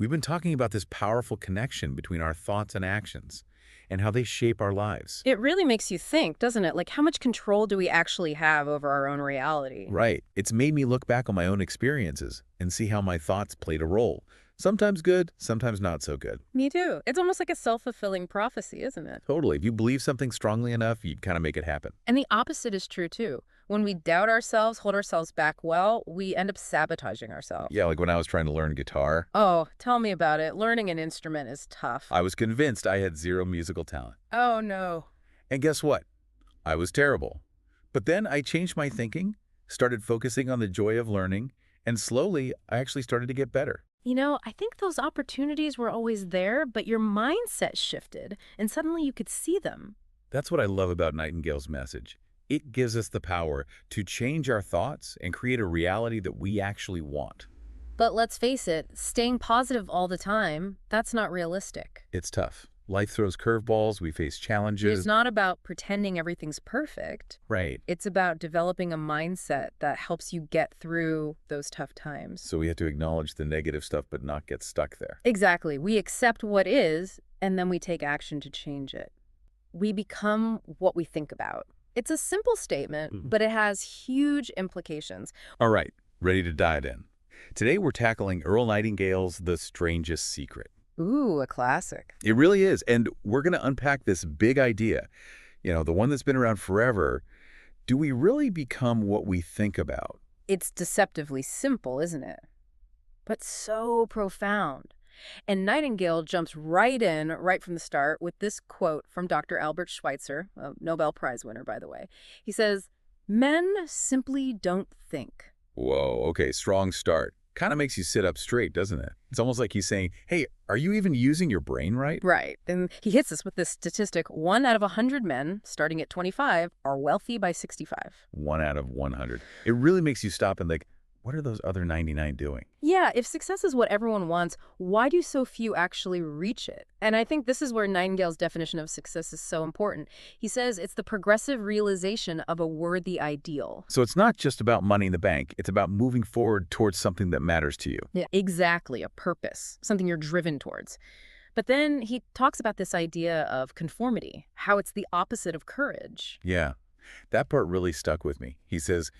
We've been talking about this powerful connection between our thoughts and actions and how they shape our lives. It really makes you think, doesn't it? Like, how much control do we actually have over our own reality? Right. It's made me look back on my own experiences and see how my thoughts played a role. Sometimes good, sometimes not so good. Me too. It's almost like a self-fulfilling prophecy, isn't it? Totally. If you believe something strongly enough, you kind of make it happen. And the opposite is true too. When we doubt ourselves, hold ourselves back, well, we end up sabotaging ourselves. Yeah, like when I was trying to learn guitar, Oh, tell me about it. Learning an instrument is tough. I was convinced I had zero musical talent. Oh, no. And guess what? I was terrible. But then I changed my thinking, started focusing on the joy of learning, and slowly I actually started to get better. You know, I think those opportunities were always there, but your mindset shifted, and suddenly you could see them. That's what I love about Nightingale's message. It gives us the power to change our thoughts and create a reality that we actually want. But let's face it, staying positive all the time, that's not realistic. It's tough. Life throws curveballs, we face It's challenges. not about pretending everything's perfect. Right. It's about developing a mindset that helps you get through those tough times. So we have to acknowledge the negative stuff but not get stuck there. Exactly. We accept what is, and then we take action to change it. We become what we think about. It's a simple statement, but it has huge implications. All right, ready to dive in. Today we're tackling Earl Nightingale's The Strangest Secret. Ooh, a classic. It really is, and we're going to unpack this big idea, the one that's been around forever. Do we really become what we think about? It's deceptively simple, isn't it? But so profound. And Nightingale jumps right in, right from the start, with this quote from Dr. Albert Schweitzer, a Nobel Prize winner, by the way. He says, "Men simply don't think." Whoa, okay, strong start. Kind of makes you sit up straight, doesn't it? It's almost like he's saying, hey, are you even using your brain right? Right. And he hits us with this statistic: 1 out of 100 men, starting at 25, are wealthy by 65. 1 out of 100. It really makes you stop and think, what are those other 99 doing? Yeah, if success is what everyone wants, why do so few actually reach it? And I think this is where Nightingale's definition of success is so important. He says it's the progressive realization of a worthy ideal. So it's not just about money in the bank. It's about moving forward towards something that matters to you. Yeah, exactly, a purpose, something you're driven towards. But then he talks about this idea of conformity, how it's the opposite of courage. Yeah, that part really stuck with me. He says,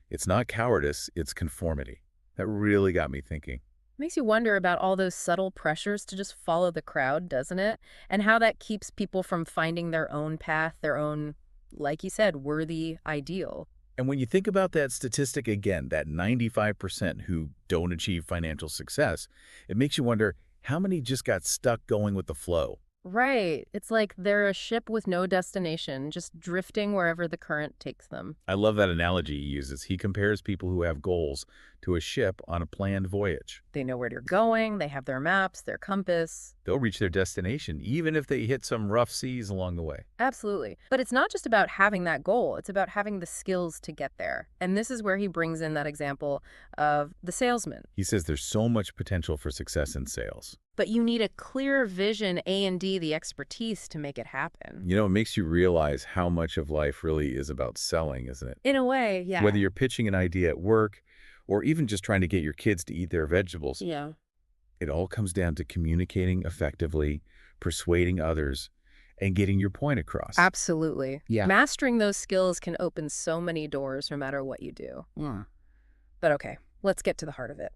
it's not cowardice, it's conformity. That really got me thinking. Makes you wonder about all those subtle pressures to just follow the crowd, doesn't it? And how that keeps people from finding their own path, their own, like you said, worthy ideal. And when you think about that statistic again, that 95% who don't achieve financial success, it makes you wonder how many just got stuck going with the flow. Right. It's like they're a ship with no destination, just drifting wherever the current takes them. I love that analogy he uses. He compares people who have goals to a ship on a planned voyage. They know where they're going, they have their maps, their compass. They'll reach their destination, even if they hit some rough seas along the way. Absolutely. But it's not just about having that goal, it's about having the skills to get there. And this is where he brings in that example of the salesman. He says there's so much potential for success in sales. But you need a clear vision, A&D, the expertise to make it happen. It makes you realize how much of life really is about selling, isn't it? In a way, yeah. Whether you're pitching an idea at work or even just trying to get your kids to eat their vegetables, Yeah. it all comes down to communicating effectively, persuading others, and getting your point across. Absolutely. Yeah. Mastering those skills can open so many doors no matter what you do. But okay, let's get to the heart of it.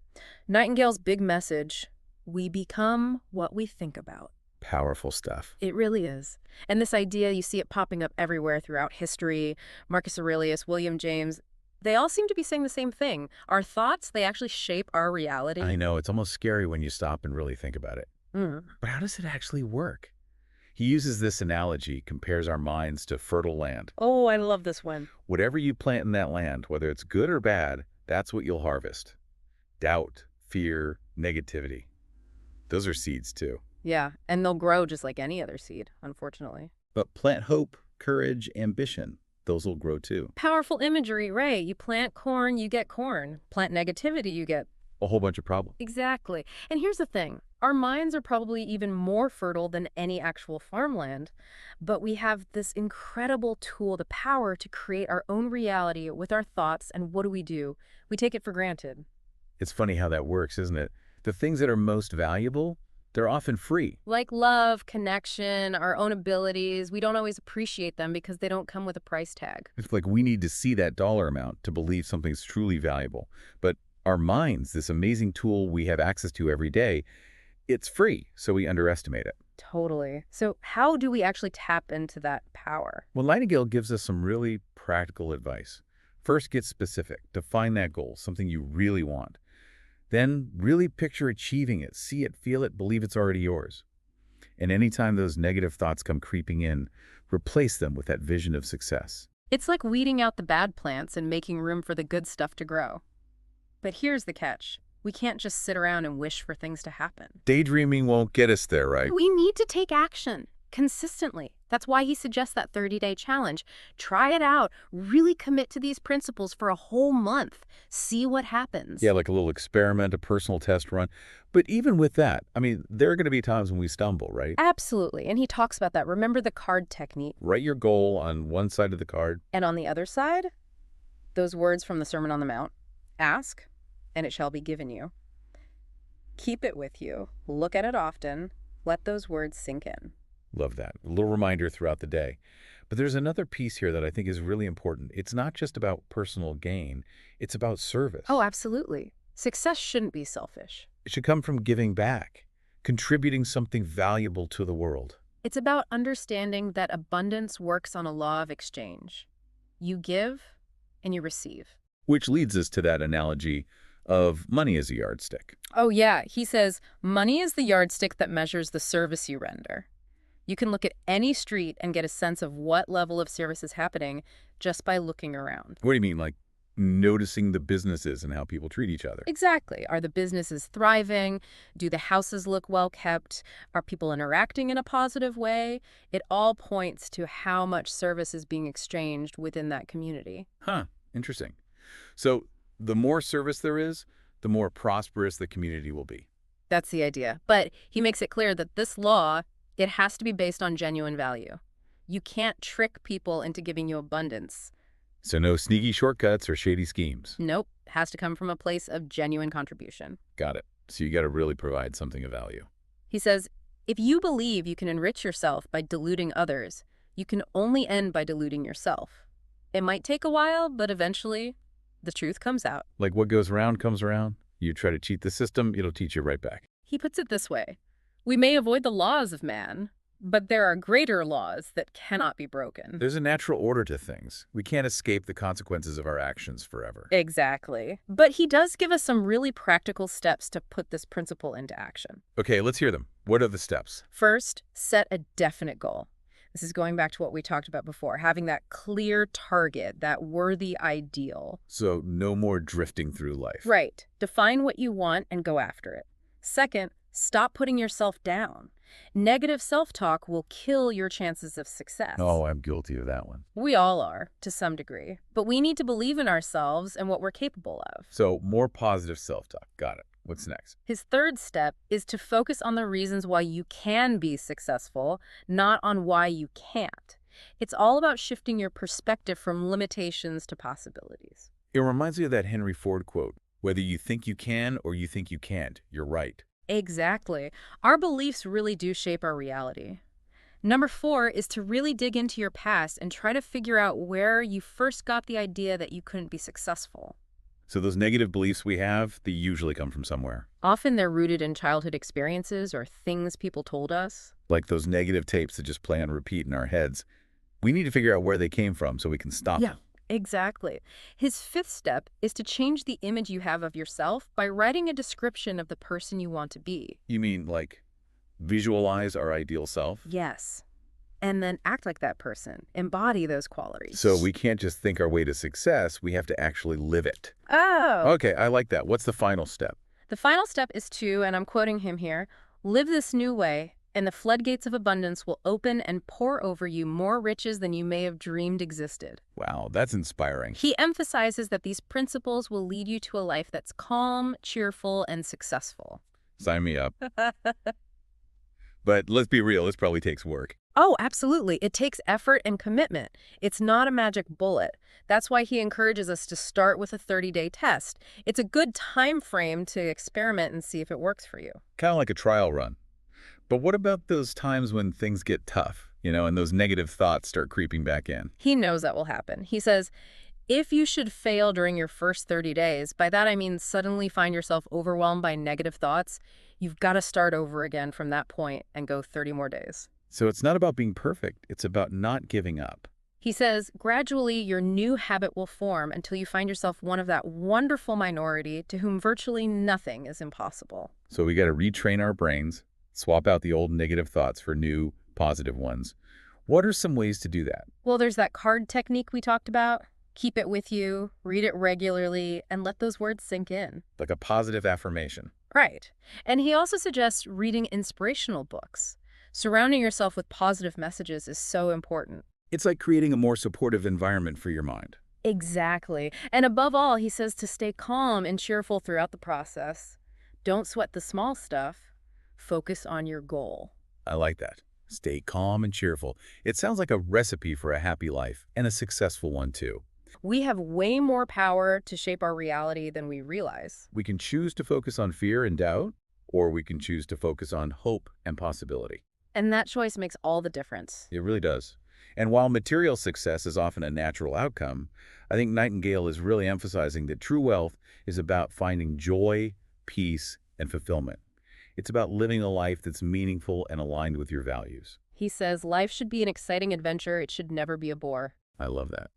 Nightingale's big message: we become what we think about. Powerful stuff. It really is. And this idea, you see it popping up everywhere throughout history. Marcus Aurelius, William James, they all seem to be saying the same thing. Our thoughts, they actually shape our reality. I know, it's almost scary when you stop and really think about it. Mm. But how does it actually work? He uses this analogy, compares our minds to fertile land. Oh, I love this one. Whatever you plant in that land, whether it's good or bad, that's what you'll harvest. Doubt, fear, negativity. Those are seeds too. Yeah, and they'll grow just like any other seed, unfortunately. But plant hope, courage, ambition. Those will grow too. Powerful imagery, right? You plant corn, you get corn. Plant negativity, you get... A whole bunch of problems. Exactly. And here's the thing. Our minds are probably even more fertile than any actual farmland, but we have this incredible tool, the power to create our own reality with our thoughts, and what do? We take it for granted. It's funny how that works, isn't it? The things that are most valuable, they're often free. Like love, connection, our own abilities, we don't always appreciate them because they don't come with a price tag. It's like we need to see that dollar amount to believe something's truly valuable. But our minds, this amazing tool we have access to every day, it's free, so we underestimate it. Totally. So how do we actually tap into that power? Well, Nightingale gives us some really practical advice. First, get specific. Define that goal, something you really want. Then, really picture achieving it. See it, feel it, believe it's already yours. And anytime those negative thoughts come creeping in, replace them with that vision of success. It's like weeding out the bad plants and making room for the good stuff to grow. But here's the catch. We can't just sit around and wish for things to happen. Daydreaming won't get us there, right? We need to take action consistently. That's why he suggests that 30-day challenge. Try it out. Really commit to these principles for a whole month. See what happens. Yeah, like a little experiment, a personal test run. But even with that, I mean, there are going to be times when we stumble, right? Absolutely. And he talks about that. Remember the card technique. Write your goal on one side of the card. And on the other side, those words from the Sermon on the Mount. Ask, and it shall be given you. Keep it with you. Look at it often. Let those words sink in. Love that. A little reminder throughout the day. But there's another piece here that I think is really important. It's not just about personal gain. It's about service. Oh, absolutely. Success shouldn't be selfish. It should come from giving back, contributing something valuable to the world. It's about understanding that abundance works on a law of exchange. You give and you receive. Which leads us to that analogy of money as a yardstick. Oh, yeah. He says, money is the yardstick that measures the service you render. You can look at any street and get a sense of what level of service is happening just by looking around. What do you mean, like noticing the businesses and how people treat each other? Exactly. Are the businesses thriving? Do the houses look well kept? Are people interacting in a positive way? It all points to how much service is being exchanged within that community. Huh, interesting. So the more service there is, the more prosperous the community will be. That's the idea. But he makes it clear that this law, it has to be based on genuine value. You can't trick people into giving you abundance. So no sneaky shortcuts or shady schemes. Nope. It has to come from a place of genuine contribution. Got it. So you got to really provide something of value. He says, if you believe you can enrich yourself by deluding others, you can only end by deluding yourself. It might take a while, but eventually the truth comes out. Like what goes around comes around. You try to cheat the system, it'll teach you right back. He puts it this way. We may avoid the laws of man, but there are greater laws that cannot be broken. There's a natural order to things. We can't escape the consequences of our actions forever. Exactly. But he does give us some really practical steps to put this principle into action. Okay, let's hear them. What are the steps? First, set a definite goal. This is going back to what we talked about before, having that clear target, that worthy ideal. So no more drifting through life. Right. Define what you want and go after it. Second, stop putting yourself down. Negative self-talk will kill your chances of success. Oh, I'm guilty of that one. We all are, to some degree. But we need to believe in ourselves and what we're capable of. So more positive self-talk. Got it. What's next? His third step is to focus on the reasons why you can be successful, not on why you can't. It's all about shifting your perspective from limitations to possibilities. It reminds me of that Henry Ford quote, whether you think you can or you think you can't, you're right. Exactly. Our beliefs really do shape our reality. Number 4 is to really dig into your past and try to figure out where you first got the idea that you couldn't be successful. So those negative beliefs we have, they usually come from somewhere. Often they're rooted in childhood experiences or things people told us. Like those negative tapes that just play on repeat in our heads. We need to figure out where they came from so we can stop them. Exactly. His 5th step is to change the image you have of yourself by writing a description of the person you want to be. You mean like visualize our ideal self? Yes. And then act like that person. Embody those qualities. So we can't just think our way to success, we have to actually live it. Oh. Okay, I like that. What's the final step? The final step is to, and I'm quoting him here, live this new way, and the floodgates of abundance will open and pour over you more riches than you may have dreamed existed. Wow, that's inspiring. He emphasizes that these principles will lead you to a life that's calm, cheerful, and successful. Sign me up. But let's be real, this probably takes work. Oh, absolutely. It takes effort and commitment. It's not a magic bullet. That's why he encourages us to start with a 30-day test. It's a good time frame to experiment and see if it works for you. Kind of like a trial run. But what about those times when things get tough, and those negative thoughts start creeping back in? He knows that will happen. He says, if you should fail during your first 30 days, by that I mean suddenly find yourself overwhelmed by negative thoughts, you've got to start over again from that point and go 30 more days. So it's not about being perfect. It's about not giving up. He says, gradually your new habit will form until you find yourself one of that wonderful minority to whom virtually nothing is impossible. So we got to retrain our brains, swap out the old negative thoughts for new, positive ones. What are some ways to do that? Well, there's that card technique we talked about. Keep it with you, read it regularly, and let those words sink in. Like a positive affirmation. Right. And he also suggests reading inspirational books. Surrounding yourself with positive messages is so important. It's like creating a more supportive environment for your mind. Exactly. And above all, he says to stay calm and cheerful throughout the process. Don't sweat the small stuff. Focus on your goal. I like that. Stay calm and cheerful. It sounds like a recipe for a happy life, and a successful one too. We have way more power to shape our reality than we realize. We can choose to focus on fear and doubt, or we can choose to focus on hope and possibility. And that choice makes all the difference. It really does. And while material success is often a natural outcome, I think Nightingale is really emphasizing that true wealth is about finding joy, peace, and fulfillment. It's about living a life that's meaningful and aligned with your values. He says life should be an exciting adventure. It should never be a bore. I love that.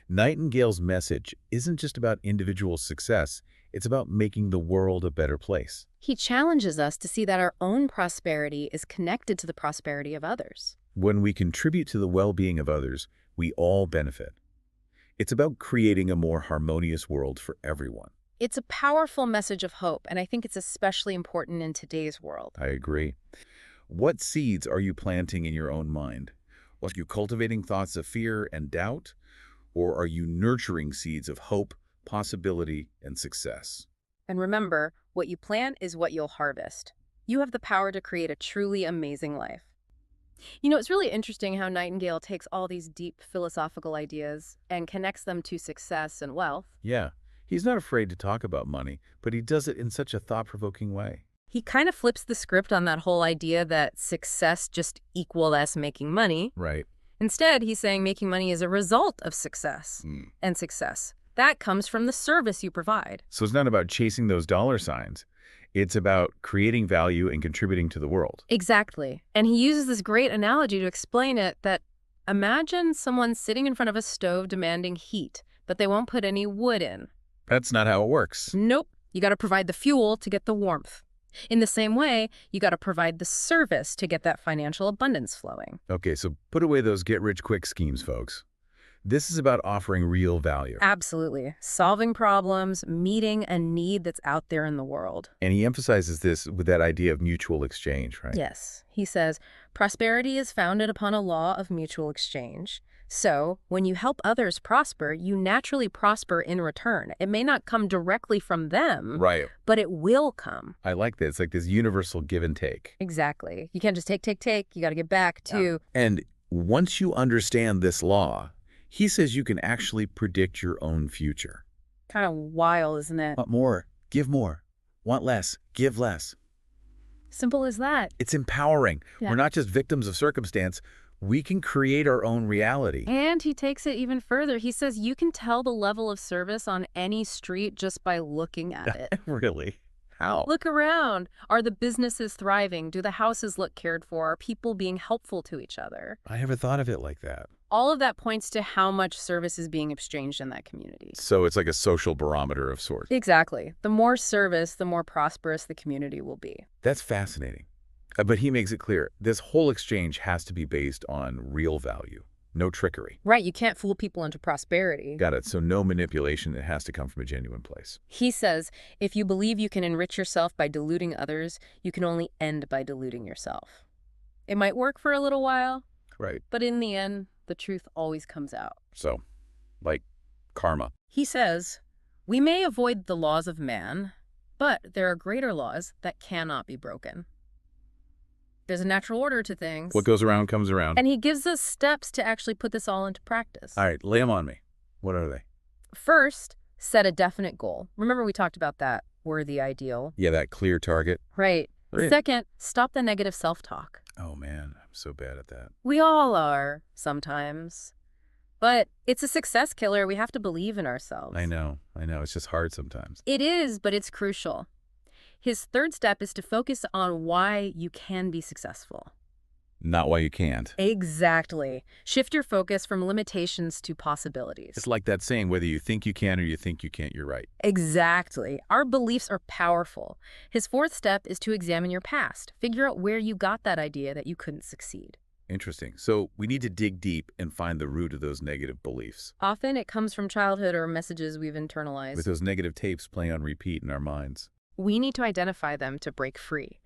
Nightingale's message isn't just about individual success. It's about making the world a better place. He challenges us to see that our own prosperity is connected to the prosperity of others. When we contribute to the well-being of others, we all benefit. It's about creating a more harmonious world for everyone. It's a powerful message of hope, and I think it's especially important in today's world. I agree. What seeds are you planting in your own mind? Are you cultivating thoughts of fear and doubt? Or are you nurturing seeds of hope, possibility, and success? And remember, what you plant is what you'll harvest. You have the power to create a truly amazing life. It's really interesting how Nightingale takes all these deep philosophical ideas and connects them to success and wealth. Yeah, he's not afraid to talk about money, but he does it in such a thought-provoking way. He kind of flips the script on that whole idea that success just equals making money. Right. Instead, he's saying making money is a result of success. And success, that comes from the service you provide. So it's not about chasing those dollar signs. It's about creating value and contributing to the world. Exactly. And he uses this great analogy to explain it, that imagine someone sitting in front of a stove demanding heat, but they won't put any wood in. That's not how it works. Nope. You got to provide the fuel to get the warmth. In the same way, you got to provide the service to get that financial abundance flowing. Okay, so put away those get-rich-quick schemes, folks. This is about offering real value. Absolutely. Solving problems, meeting a need that's out there in the world. And he emphasizes this with that idea of mutual exchange, right? Yes. He says, prosperity is founded upon a law of mutual exchange. So, when you help others prosper, you naturally prosper in return. It may not come directly from them, Right. but it will come. I like that. It's like this universal give and take. Exactly. You can't just take. You got to give back, too. And once you understand this law, he says you can actually predict your own future. Kind of wild, isn't it? Want more, give more. Want less, give less. Simple as that. It's empowering. Yeah. We're not just victims of circumstance. We can create our own reality. And he takes it even further. He says you can tell the level of service on any street just by looking at it. Really? How? Look around. Are the businesses thriving? Do the houses look cared for? Are people being helpful to each other? I never thought of it like that. All of that points to how much service is being exchanged in that community. So it's like a social barometer of sorts. Exactly. The more service, the more prosperous the community will be. That's fascinating. But he makes it clear, this whole exchange has to be based on real value, no trickery. Right, you can't fool people into prosperity. Got it. So no manipulation. It has to come from a genuine place. He says, if you believe you can enrich yourself by deluding others, you can only end by deluding yourself. It might work for a little while, Right. but in the end, the truth always comes out. So, like karma. He says, we may avoid the laws of man, but there are greater laws that cannot be broken. There's a natural order to What things. goes around comes around. And he gives us steps to actually put this all into practice. All right, lay them on me. What are they? First, set a definite goal. Remember we talked about that worthy ideal? Yeah, that clear target. Right. Right. Second, stop the negative self-talk. Oh, man, I'm so bad at that. We all are, sometimes. But it's a success killer. We have to believe in ourselves. I know. It's just hard sometimes. It is, but it's crucial. His third step is to focus on why you can be successful. Not why you can't. Exactly. Shift your focus from limitations to possibilities. It's like that saying, whether you think you can or you think you can't, you're right. Exactly. Our beliefs are powerful. His fourth step is to examine your past. Figure out where you got that idea that you couldn't succeed. Interesting. So we need to dig deep and find the root of those negative beliefs, Often it comes from childhood or messages we've internalized. with those negative tapes playing on repeat in our minds. We need to identify them to break free.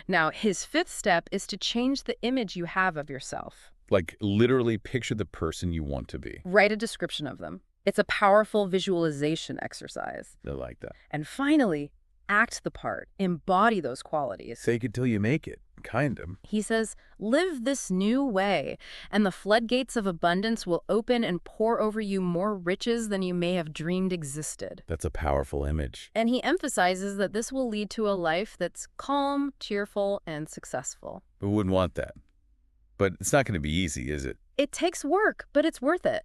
Now, his fifth step is to change the image you have of yourself. Like, literally picture the person you want to be. Write a description of them. It's a powerful visualization exercise. I like that. And finally, act the part. Embody those qualities. Fake it till you make it. Kind of. He says, live this new way, and the floodgates of abundance will open and pour over you more riches than you may have dreamed existed. That's a powerful image. And he emphasizes that this will lead to a life that's calm, cheerful, and successful. We wouldn't want that. But it's not going to be easy, is it? It takes work, but it's worth it.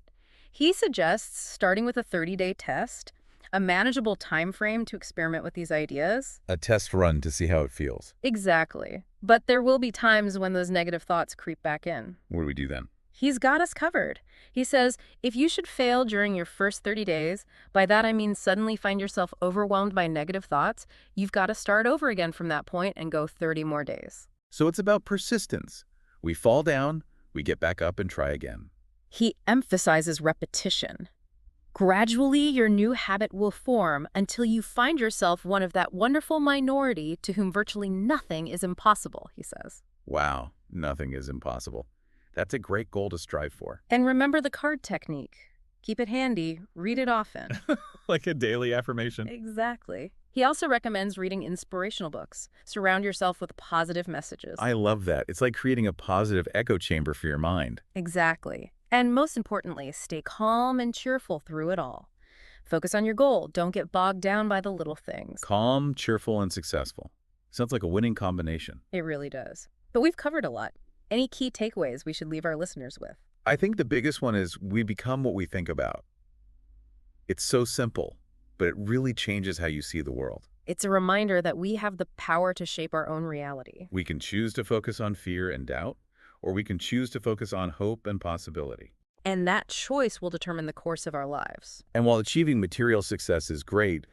He suggests starting with a 30-day test, a manageable time frame to experiment with these ideas. A test run to see how it feels. Exactly. But there will be times when those negative thoughts creep back in. What do we do then? He's got us covered. He says, if you should fail during your first 30 days, by that I mean suddenly find yourself overwhelmed by negative thoughts, you've got to start over again from that point and go 30 more days. So it's about persistence. We fall down, we get back up and try again. He emphasizes repetition. Gradually, your new habit will form until you find yourself one of that wonderful minority to whom virtually nothing is impossible, he says. Wow, nothing is impossible. That's a great goal to strive for. And remember the card technique. Keep it handy, read it often. Like a daily affirmation. Exactly. He also recommends reading inspirational books. Surround yourself with positive messages. I love that. It's like creating a positive echo chamber for your mind. Exactly. And most importantly, stay calm and cheerful through it all. Focus on your goal. Don't get bogged down by the little things. Calm, cheerful, and successful. Sounds like a winning combination. It really does. But we've covered a lot. Any key takeaways we should leave our listeners with? I think the biggest one is we become what we think about. It's so simple, but it really changes how you see the world. It's a reminder that we have the power to shape our own reality. We can choose to focus on fear and doubt, or we can choose to focus on hope and possibility. And that choice will determine the course of our lives. And while achieving material success is great,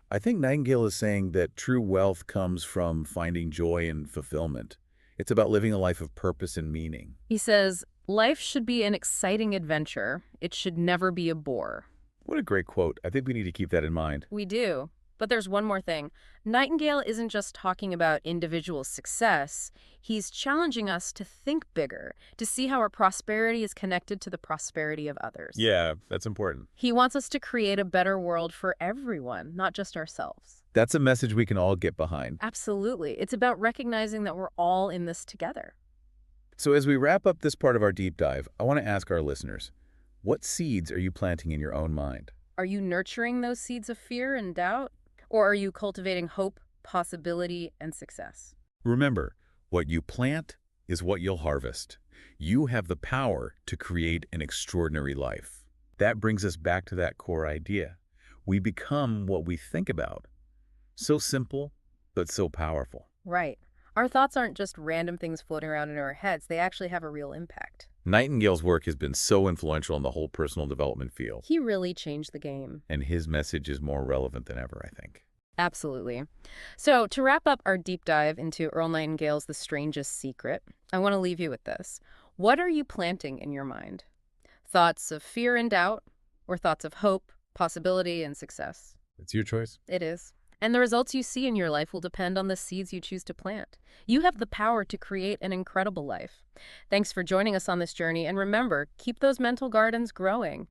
I think Nightingale is saying that true wealth comes from finding joy and fulfillment. It's about living a life of purpose and meaning. He says, life should be an exciting adventure. It should never be a bore. What a great quote. I think we need to keep that in mind. We do. But there's one more thing. Nightingale isn't just talking about individual success. He's challenging us to think bigger, to see how our prosperity is connected to the prosperity of others. Yeah, that's important. He wants us to create a better world for everyone, not just ourselves. That's a message we can all get behind. Absolutely. It's about recognizing that we're all in this together. So as we wrap up this part of our deep dive, I want to ask our listeners, what seeds are you planting in your own mind? Are you nurturing those seeds of fear and doubt? Or are you cultivating hope, possibility, and success? Remember, what you plant is what you'll harvest. You have the power to create an extraordinary life. That brings us back to that core idea. We become what we think about. So simple, but so powerful. Right. Our thoughts aren't just random things floating around in our heads. They actually have a real impact. Nightingale's work has been so influential in the whole personal development field, He really changed the game. and his message is more relevant than ever, I think. Absolutely. So to wrap up our deep dive into Earl Nightingale's The Strangest Secret, I want to leave you with this. What are you planting in your mind? Thoughts of fear and doubt, or thoughts of hope, possibility, and success? It's your choice. It is. And the results you see in your life will depend on the seeds you choose to plant. You have the power to create an incredible life. Thanks for joining us on this journey, and remember, keep those mental gardens growing.